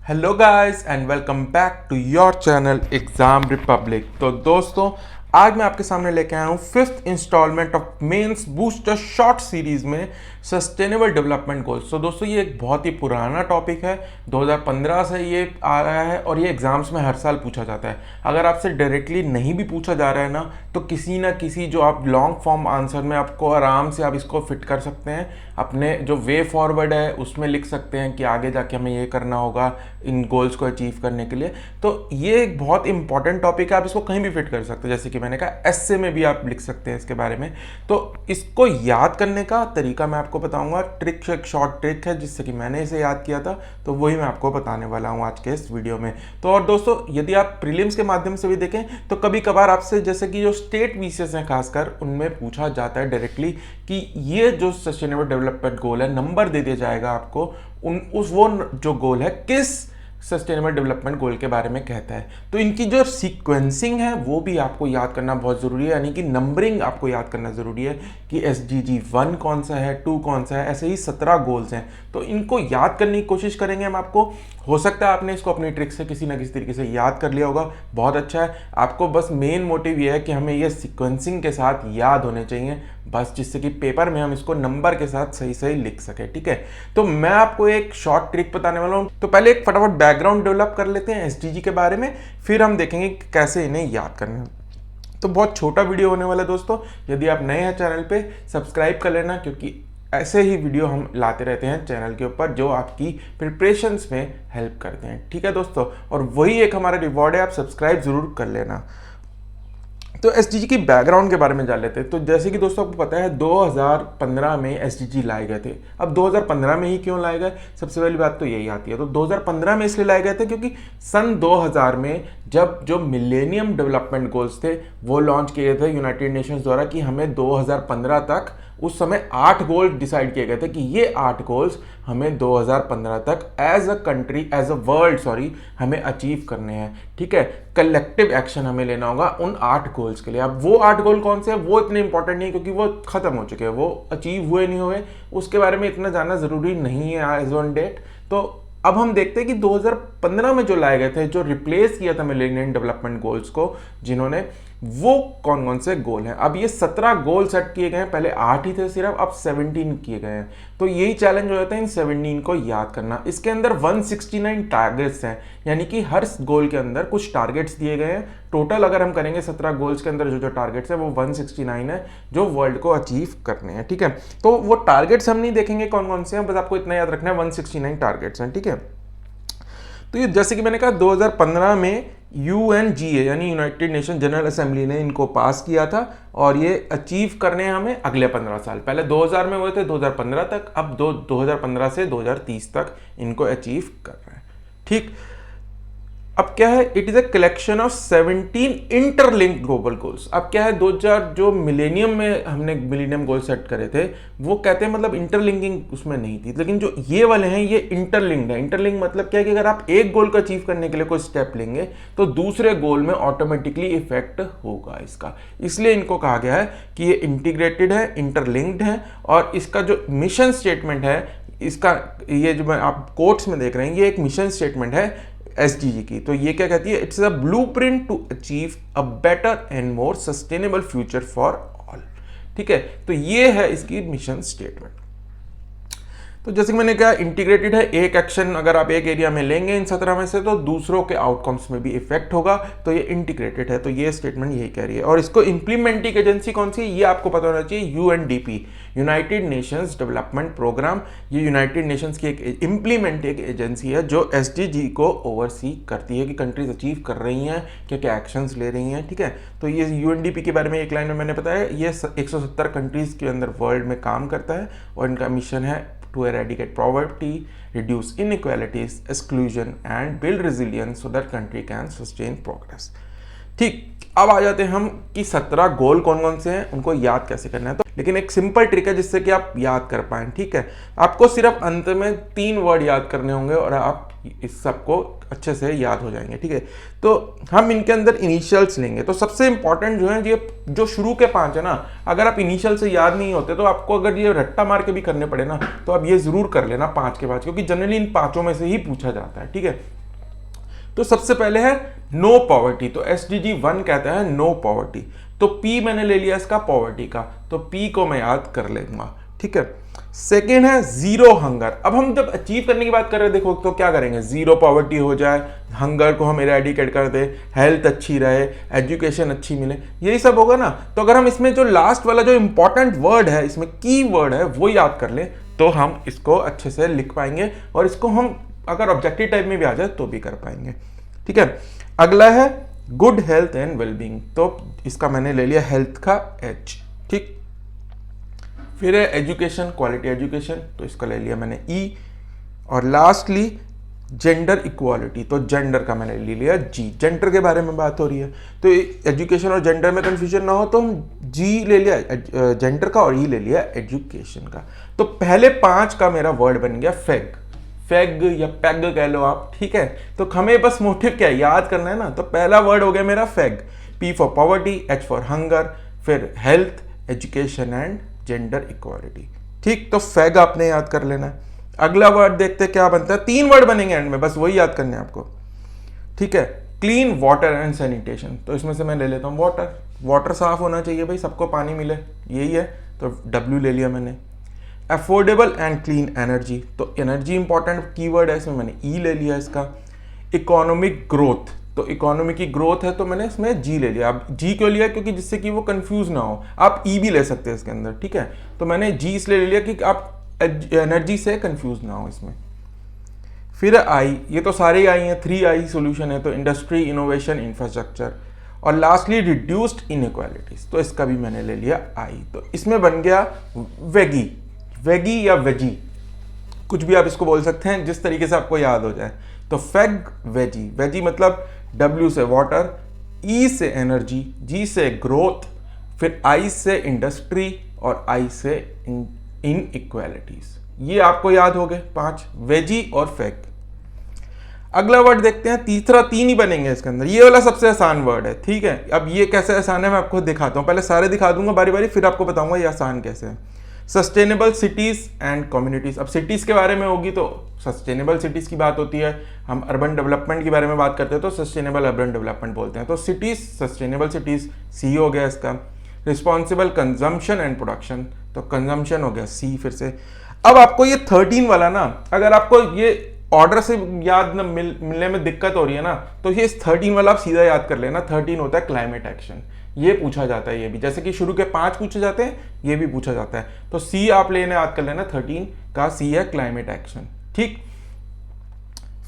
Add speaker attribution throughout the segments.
Speaker 1: Hello guys and welcome back to your channel exam republic. तो दोस्तों आज मैं आपके सामने लेके आया हूँ fifth instalment of mains booster short series में सस्टेनेबल डेवलपमेंट गोल्स। तो दोस्तों ये एक बहुत ही पुराना टॉपिक है, 2015 से ये आ रहा है और ये एग्जाम्स में हर साल पूछा जाता है। अगर आपसे डायरेक्टली नहीं भी पूछा जा रहा है ना, तो किसी ना किसी जो आप लॉन्ग फॉर्म आंसर में आपको आराम से आप इसको फिट कर सकते हैं, अपने जो वे फॉरवर्ड है उसमें लिख सकते हैं कि आगे जाके हमें ये करना होगा इन गोल्स को अचीव करने के लिए। तो ये एक बहुत इंपॉर्टेंट टॉपिक है, आप इसको कहीं भी फिट कर सकते हैं। जैसे कि मैंने कहा एस्से में भी आप लिख सकते हैं इसके बारे में। तो इसको याद करने का तरीका मैं आपको बताऊंगा, ट्रिक एक शॉर्ट ट्रिक है जिससे कि मैंने इसे याद किया था, तो वही मैं आपको बताने वाला हूं आज के इस वीडियो में। तो और दोस्तों यदि आप प्रीलिम्स के माध्यम से भी देखें तो कभी कभार आपसे जैसे कि जो स्टेट बीसीएस हैं खासकर, उनमें पूछा जाता है डायरेक्टली कि ये जो सस्टेनेबल डेवलपमेंट गोल है, नंबर दे दिया जाएगा आपको वो जो गोल है किस सस्टेनेबल डेवलपमेंट गोल के बारे में कहता है। तो इनकी जो सीक्वेंसिंग है वो भी आपको याद करना बहुत ज़रूरी है, यानी कि नंबरिंग आपको याद करना ज़रूरी है कि SDG 1 कौन सा है, 2 कौन सा है। ऐसे ही 17 गोल्स हैं, तो इनको याद करने की कोशिश करेंगे हम। आपको हो सकता है आपने इसको अपनी ट्रिक से किसी ना किसी तरीके से याद कर लिया होगा, बहुत अच्छा है। आपको बस मेन मोटिव ये है कि हमें ये सीक्वेंसिंग के साथ याद होने चाहिए बस, जिससे कि पेपर में हम इसको नंबर के साथ सही सही लिख सके। ठीक है, तो मैं आपको एक शॉर्ट ट्रिक बताने वाला हूँ। तो पहले एक फटाफट बैकग्राउंड डेवलप कर लेते हैं SDG के बारे में, फिर हम देखेंगे कि कैसे इन्हें याद करना है। तो बहुत छोटा वीडियो होने वाला है दोस्तों, यदि आप नए हैं चैनल पे सब्सक्राइब कर लेना, क्योंकि ऐसे ही वीडियो हम लाते रहते हैं चैनल के ऊपर जो आपकी प्रिपरेशंस में हेल्प करते हैं। ठीक है दोस्तों, और वही एक हमारा रिवॉर्ड है, आप सब्सक्राइब जरूर कर लेना। तो SDG की बैकग्राउंड के बारे में जान लेते हैं। तो जैसे कि दोस्तों आपको पता है 2015 में SDG लाए गए थे। अब 2015 में ही क्यों लाए गए, सबसे पहली बात तो यही आती है। तो 2015 में इसलिए लाए गए थे क्योंकि सन 2000 में जब जो मिलेनियम डेवलपमेंट गोल्स थे वो लॉन्च किए थे यूनाइटेड नेशंस द्वारा कि हमें 2015 तक, उस समय 8 गोल डिसाइड किए गए थे कि ये 8 गोल्स हमें 2015 तक as a country, as a world हमें अचीव करने हैं। ठीक है, कलेक्टिव एक्शन हमें लेना होगा उन 8 गोल्स के लिए। अब वो 8 गोल कौन से हैं वो इतने इंपॉर्टेंट नहीं है, क्योंकि वो खत्म हो चुके हैं, वो अचीव हुए नहीं हुए उसके बारे में इतना जानना जरूरी नहीं है एज ऑन डेट। तो अब हम देखते हैं कि 2015 में जो लाए गए थे, जो रिप्लेस किया था मिलेनियम डेवलपमेंट गोल्स को जिन्होंने, वो कौन कौन से गोल हैं। अब ये 17 गोल सेट किए गए हैं, पहले 8 ही थे सिर्फ, अब 17 किए गए हैं। तो यही चैलेंज हो जाता है इन 17 को याद करना। इसके अंदर 169 टारगेट्स हैं, यानी कि हर गोल के अंदर कुछ टारगेट्स दिए गए हैं। टोटल अगर हम करेंगे 17 गोल्स के अंदर जो टारगेट्स है वो 169 है जो वर्ल्ड को अचीव करने हैं। ठीक है, तो वो टारगेट्स हम नहीं देखेंगे कौन कौन से हैं, बस आपको इतना याद रखना है 169 टारगेट्स हैं। ठीक है, तो ये जैसे कि मैंने कहा 2015 में UNGA यानी यूनाइटेड नेशन जनरल असेंबली ने इनको पास किया था, और ये अचीव करने हैं हमें अगले 15 साल। पहले 2000 में हुए थे 2015 तक, अब 2015 से 2030 तक इनको अचीव कर रहे हैं। ठीक, अब क्या है, it is a collection of 17 interlinked global goals. अब क्या है, 2000 जो मिलेनियम में हमने मिलेनियम गोल सेट करे थे वो कहते हैं मतलब इंटरलिंकिंग उसमें नहीं थी, लेकिन जो ये वाले हैं ये इंटरलिंक्ड है। इंटरलिंक मतलब क्या है कि अगर आप एक गोल को अचीव करने के लिए कोई स्टेप लेंगे तो दूसरे गोल में ऑटोमेटिकली इफेक्ट होगा इसका, इसलिए इनको कहा गया है कि ये इंटीग्रेटेड है, इंटरलिंक्ड है। और इसका जो मिशन स्टेटमेंट है, इसका ये जो आप कोट्स में देख रहे हैं, ये एक मिशन स्टेटमेंट है SDG की। तो ये क्या कहती है, it's a blueprint to achieve a better and more sustainable future for all. ठीक है, तो ये है इसकी मिशन स्टेटमेंट। तो जैसे कि मैंने कहा इंटीग्रेटेड है, एक एक्शन अगर आप एक एरिया में लेंगे इन 17 में से तो दूसरों के आउटकम्स में भी इफेक्ट होगा, तो ये इंटीग्रेटेड है। तो ये स्टेटमेंट यही कह रही है। और इसको इंप्लीमेंटिंग एजेंसी कौन सी है ये आपको पता होना चाहिए, UNDP United Nations Development Programme. ये यूनाइटेड नेशंस की एक इम्प्लीमेंटिंग एजेंसी है जो SDG को ओवरसी करती है कि कंट्रीज अचीव कर रही हैं, क्या क्या एक्शंस ले रही हैं। ठीक है, तो ये UNDP के बारे में एक लाइन में मैंने बताया, ये 170 कंट्रीज के अंदर वर्ल्ड में काम करता है, और इनका मिशन है to eradicate poverty, reduce inequalities, exclusion and build resilience so that country can sustain progress। ठीक, अब आ जाते हैं हम कि 17 गोल कौन कौन से हैं, उनको याद कैसे करना है। तो लेकिन एक सिंपल ट्रिक है जिससे कि आप याद कर पाएं। ठीक है, आपको सिर्फ अंत में 3 वर्ड याद करने होंगे और आप इस सबको अच्छे से याद हो जाएंगे। ठीक है, तो हम इनके अंदर इनिशियल्स लेंगे। तो सबसे इंपॉर्टेंट जो है ये जो शुरू के 5 है ना, अगर आप इनिशियल से याद नहीं होते तो आपको अगर ये रट्टा मार के भी करने पड़े ना, तो आप ये जरूर कर लेना 5 के 5, क्योंकि जनरली इन 5 में से ही पूछा जाता है। ठीक है, तो सबसे पहले है नो पॉवर्टी, तो SDG 1 कहता है नो पॉवर्टी। तो P मैंने ले लिया इसका पॉवर्टी का, तो P को मैं याद कर लेऊंगा, ठीक है। सेकेंड है जीरो हंगर। अब हम जब अचीव करने की बात कर रहे हैं, देखो तो क्या करेंगे, जीरो पॉवर्टी हो जाए, हंगर को हम इरेडिकेट कर दे, हेल्थ अच्छी रहे, एजुकेशन अच्छी मिले, यही सब होगा ना। तो अगर हम इसमें जो लास्ट वाला जो इंपॉर्टेंट वर्ड है, इसमें की वर्ड है, वो याद कर ले, तो हम इसको अच्छे से लिख पाएंगे, और इसको हम अगर ऑब्जेक्टिव टाइप में भी आ जाए तो भी कर पाएंगे, ठीक है। अगला है गुड हेल्थ एंड वेलबींग, तो इसका मैंने ले लिया हेल्थ का H, ठीक। फिर है एजुकेशन, क्वालिटी एजुकेशन, तो इसका ले लिया मैंने E। और लास्टली जेंडर इक्वालिटी, तो जेंडर का मैंने ले लिया G, जेंडर के बारे में बात हो रही है, तो एजुकेशन और जेंडर में कंफ्यूजन ना हो तो हम G ले लिया जेंडर का और E ले लिया एजुकेशन का। तो पहले 5 का मेरा वर्ड बन गया फेग, फेग या पैग कह लो आप, ठीक है। तो हमें बस मोटिव क्या है, याद करना है ना। तो पहला वर्ड हो गया मेरा फेग, P for poverty, H for hunger, फिर health, education and gender equality, ठीक। तो फेग आपने याद कर लेना है। अगला वर्ड देखते क्या बनता है, 3 वर्ड बनेंगे एंड में, बस वही याद करने हैं आपको, ठीक है। क्लीन वाटर एंड सैनिटेशन, तो इसमें से मैं ले लेता हूँ वाटर, वाटर साफ होना चाहिए भाई, सबको पानी मिले, यही है, तो W ले लिया मैंने। अफोर्डेबल एंड क्लीन एनर्जी, तो एनर्जी इंपॉर्टेंट कीवर्ड है, इसमें मैंने E ले लिया इसका। इकोनॉमिक ग्रोथ, तो इकोनॉमी की ग्रोथ है, तो मैंने इसमें G ले लिया। अब G क्यों लिया, क्योंकि जिससे कि वो कंफ्यूज ना हो, आप E भी ले सकते हैं इसके अंदर, ठीक है। तो मैंने G इसलिए ले लिया कि आप एनर्जी से कंफ्यूज ना हो इसमें। फिर I, ये तो सारे ही I हैं, 3I सोल्यूशन है, तो इंडस्ट्री, इनोवेशन, इंफ्रास्ट्रक्चर। और लास्टली रिड्यूस्ड इनइक्वालिटीज, तो इसका भी मैंने ले लिया I। तो इसमें बन गया वेगी, वेगी या वेजी, कुछ भी आप इसको बोल सकते हैं, जिस तरीके से आपको याद हो जाए। तो फेग वेजी, वेजी मतलब W से वाटर, E से एनर्जी, G से ग्रोथ, फिर I से इंडस्ट्री और I से इनइक्वालिटीज। ये आपको याद हो गए 5, वेजी और फेग। अगला वर्ड देखते हैं, तीसरा 3 ही बनेंगे इसके अंदर, ये वाला सबसे आसान वर्ड है, ठीक है। अब ये कैसे आसान है मैं आपको दिखाता हूँ, पहले सारे दिखा दूंगा बारी बारी, फिर आपको बताऊंगा ये आसान कैसे है। सस्टेनेबल सिटीज एंड कम्युनिटीज, अब सिटीज के बारे में होगी तो सस्टेनेबल सिटीज की बात होती है, हम अर्बन डेवलपमेंट के बारे में बात करते हैं तो सस्टेनेबल अर्बन डेवलपमेंट बोलते हैं। तो सिटीज, सस्टेनेबल सिटीज, C हो गया इसका। रिस्पॉन्सिबल कंजम्पशन एंड प्रोडक्शन, तो कंजम्पशन हो गया C फिर से। अब आपको ये 13 वाला ना, अगर आपको ये ऑर्डर से याद न मिलने में दिक्कत हो रही है ना, तो ये 13 वाला आप सीधा याद कर लेना। 13 होता है क्लाइमेट एक्शन, ये पूछा जाता है, ये भी जैसे कि शुरू के 5 पूछे जाते हैं, ये भी पूछा जाता है। तो C आप लेने याद कर लेना, 13 का C है क्लाइमेट एक्शन, ठीक।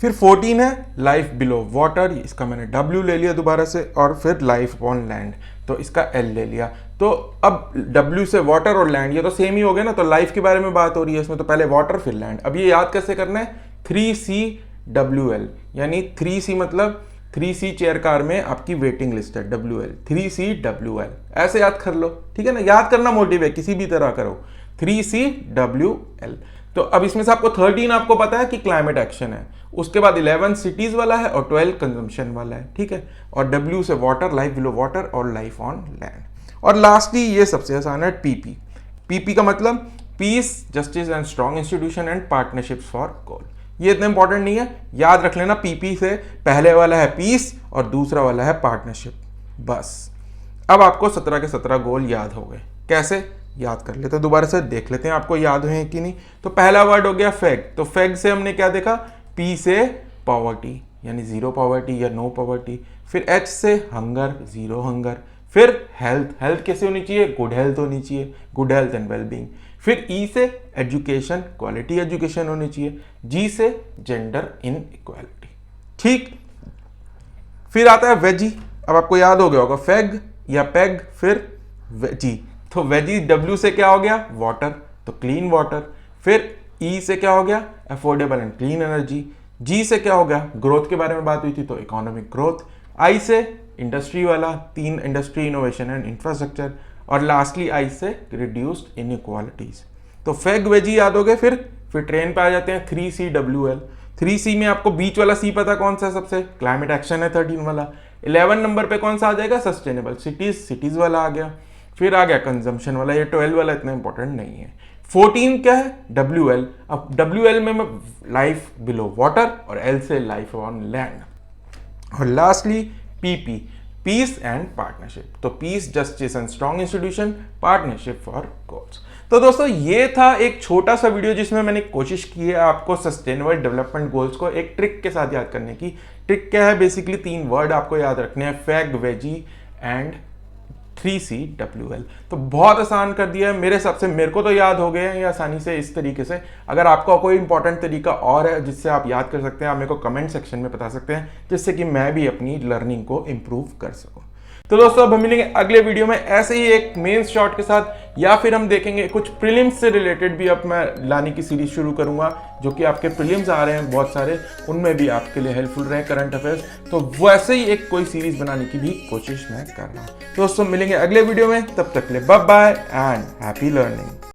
Speaker 1: फिर 14 है लाइफ बिलो वाटर, इसका मैंने W ले लिया दोबारा से, और फिर लाइफ ऑन लैंड, तो इसका L ले लिया। तो अब W से वाटर और लैंड, ये तो सेम ही हो गया ना, तो लाइफ के बारे में बात हो रही है इसमें, तो पहले वाटर फिर लैंड। अब ये याद कैसे करना है, 3CWL, यानी 3C मतलब 3C चेयर कार में आपकी वेटिंग लिस्ट है, WL, 3CWL, ऐसे याद कर लो, ठीक है ना। याद करना मोटिव है, किसी भी तरह करो, 3CWL। तो अब इसमें से आपको 13 आपको पता है कि क्लाइमेट एक्शन है, उसके बाद 11 सिटीज वाला है और 12 कंजम्पशन वाला है, ठीक है। और W से वाटर, लाइफ बिलो वाटर और लाइफ ऑन लैंड। और लास्टली ये सबसे आसान है PP का मतलब peace, justice and strong institution and partnerships for goal. ये इतना इंपॉर्टेंट नहीं है, याद रख लेना, PP से पहले वाला है पीस और दूसरा वाला है पार्टनरशिप, बस। अब आपको 17 के 17 गोल याद हो गए, कैसे याद कर लेते हैं, दोबारा से देख लेते हैं आपको याद हुए कि नहीं। तो पहला वर्ड हो गया फेग, तो फेग से हमने क्या देखा, P से पॉवर्टी यानी जीरो पॉवर्टी या नो पॉवर्टी, फिर H से हंगर, जीरो हंगर, फिर हेल्थ, हेल्थ कैसे होनी चाहिए, गुड हेल्थ होनी चाहिए, गुड हेल्थ एंड वेलबींग। फिर E से एजुकेशन, क्वालिटी एजुकेशन होनी चाहिए। G से जेंडर इन इक्वालिटी, ठीक। फिर आता है वेजी, अब आपको याद हो गया होगा फेग या पेग, फिर वेजी, तो वेजी W से क्या हो गया, वाटर, तो क्लीन वाटर। फिर E से क्या हो गया, affordable and clean energy. G से क्या हो गया, ग्रोथ के बारे में बात हुई थी, तो इकोनॉमिक ग्रोथ। I से इंडस्ट्री वाला, 3 इंडस्ट्री, इनोवेशन एंड इंफ्रास्ट्रक्चर। और लास्टली I से रिड्यूस्ड इनइक्वालिटीज। तो फेग वेजी याद हो गए। फिर ट्रेन पे आ जाते हैं 3CWL। 3C में आपको बीच वाला C पता कौन सा है सबसे, क्लाइमेट एक्शन है 13 वाला। 11 नंबर पे कौन सा आ जाएगा, सस्टेनेबल सिटीज, सिटीज वाला आ गया। फिर आ गया कंजम्पशन वाला, ये 12 वाला इतना इंपॉर्टेंट नहीं है। 14 क्या है, WL। अब WL में लाइफ बिलो वाटर और L से लाइफ ऑन लैंड। और lastly P P, peace and partnership. तो peace, justice and strong institution, partnership for goals. तो दोस्तों ये था एक छोटा सा वीडियो जिसमें मैंने कोशिश की है आपको सस्टेनेबल डेवलपमेंट गोल्स को एक ट्रिक के साथ याद करने की। ट्रिक क्या है? बेसिकली 3 वर्ड आपको याद रखने हैं, फैग, वेजी एंड 3CWL। तो बहुत आसान कर दिया है मेरे हिसाब से, मेरे को तो याद हो गए हैं ये आसानी से इस तरीके से। अगर आपका कोई इंपॉर्टेंट तरीका और है जिससे आप याद कर सकते हैं, आप मेरे को कमेंट सेक्शन में बता सकते हैं, जिससे कि मैं भी अपनी लर्निंग को इम्प्रूव कर सकूं। तो दोस्तों अब हम मिलेंगे अगले वीडियो में ऐसे ही एक मेंस शॉट के साथ, या फिर हम देखेंगे कुछ प्रीलिम्स से रिलेटेड भी अब मैं लाने की सीरीज शुरू करूंगा, जो कि आपके प्रीलिम्स आ रहे हैं बहुत सारे, उनमें भी आपके लिए हेल्पफुल रहे करंट अफेयर्स। तो वैसे ही एक कोई सीरीज बनाने की भी कोशिश मैं कर रहा हूं। दोस्तों मिलेंगे अगले वीडियो में, तब तक के लिए bye bye and happy learning.